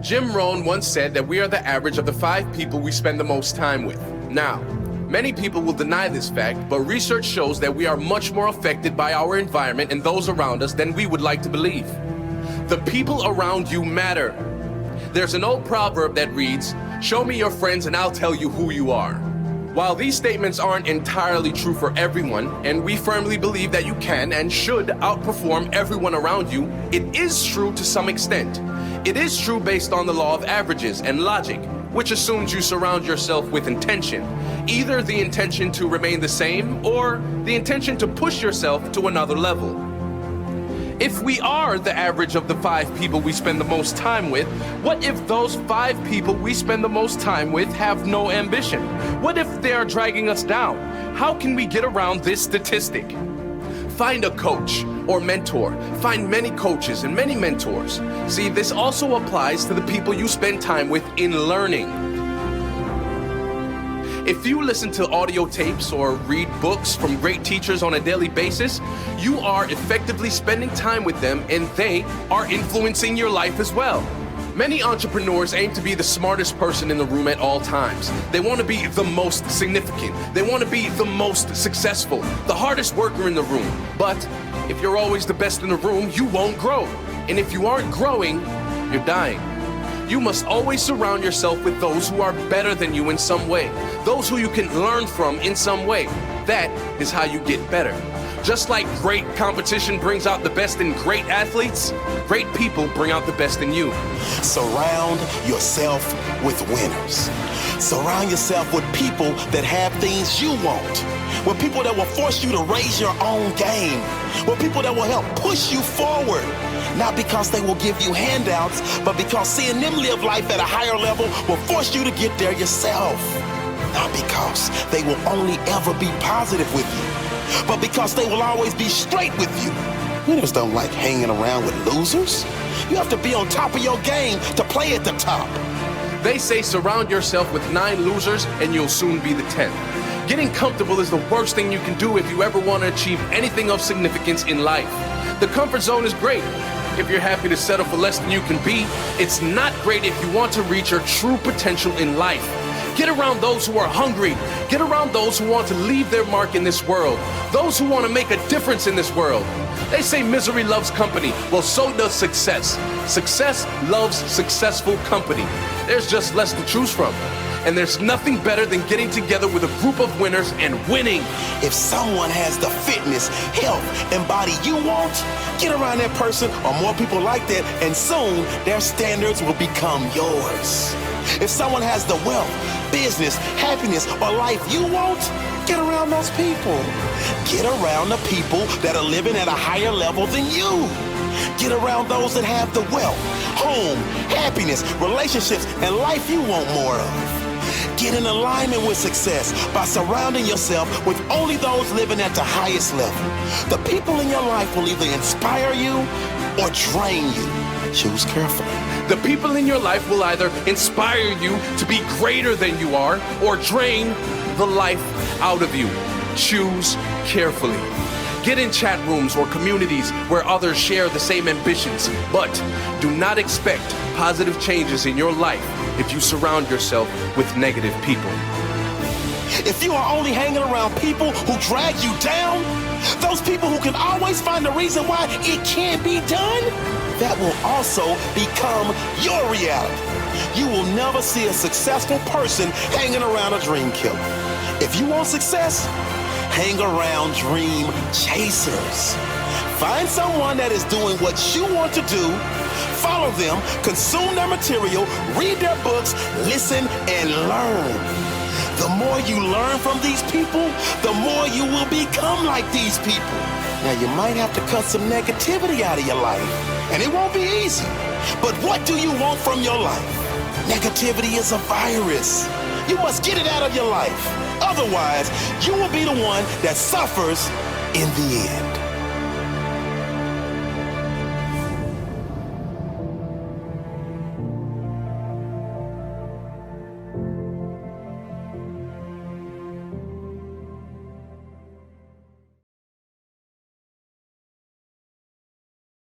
Jim Rohn once said that we are the average of the 5 people we spend the most time with. Now, many people will deny this fact, but research shows that we are much more affected by our environment and those around us than we would like to believe. The people around you matter. There's an old proverb that reads, "Show me your friends and I'll tell you who you are." While these statements aren't entirely true for everyone, and we firmly believe that you can and should outperform everyone around you, it is true to some extent. It is true based on the law of averages and logic, which assumes you surround yourself with intention, either the intention to remain the same or the intention to push yourself to another level. If we are the average of the 5 people we spend the most time with, what if those 5 people we spend the most time with have no ambition? What if they are dragging us down? How can we get around this statistic? Find a coach or mentor. Find many coaches and many mentors. See, this also applies to the people you spend time with in learning. If you listen to audio tapes or read books from great teachers on a daily basis, you are effectively spending time with them and they are influencing your life as well. Many entrepreneurs aim to be the smartest person in the room at all times. They want to be the most significant. They want to be the most successful, the hardest worker in the room. But if you're always the best in the room, you won't grow. And if you aren't growing, you're dying. You must always surround yourself with those who are better than you in some way, those who you can learn from in some way. That is how you get better. Just like great competition brings out the best in great athletes, great people bring out the best in you. Surround yourself with winners. Surround yourself with people that have things you want. With people that will force you to raise your own game. With people that will help push you forward. Not because they will give you handouts, but because seeing them live life at a higher level will force you to get there yourself. Not because they will only ever be positive with you, but because they will always be straight with you. Winners don't like hanging around with losers. You have to be on top of your game to play at the top. They say surround yourself with 9 losers and you'll soon be the 10th. Getting comfortable is the worst thing you can do if you ever want to achieve anything of significance in life. The comfort zone is great if you're happy to settle for less than you can be. It's not great if you want to reach your true potential in life. Get around those who are hungry. Get around those who want to leave their mark in this world. Those who want to make a difference in this world. They say misery loves company. Well, so does success. Success loves successful company. There's just less to choose from. And there's nothing better than getting together with a group of winners and winning. If someone has the fitness, health, and body you want, get around that person or more people like that, and soon their standards will become yours. If someone has the wealth, business, happiness, or life you want, get around those people. Get around the people that are living at a higher level than you. Get around those that have the wealth, home, happiness, relationships, and life you want more of. Get in alignment with success by surrounding yourself with only those living at the highest level. The people in your life will either inspire you or drain you. Choose carefully. The people in your life will either inspire you to be greater than you are or drain the life out of you. Choose carefully. Get in chat rooms or communities where others share the same ambitions, but do not expect positive changes in your life if you surround yourself with negative people. If you are only hanging around people who drag you down, those people who can always find a reason why it can't be done, that will also become your reality. You will never see a successful person hanging around a dream killer. If you want success, hang around dream chasers. Find someone that is doing what you want to do, follow them, consume their material, read their books, listen, and learn. The more you learn from these people, the more you will become like these people. Now, you might have to cut some negativity out of your life, and it won't be easy. But what do you want from your life? Negativity is a virus. You must get it out of your life. Otherwise, you will be the one that suffers in the end.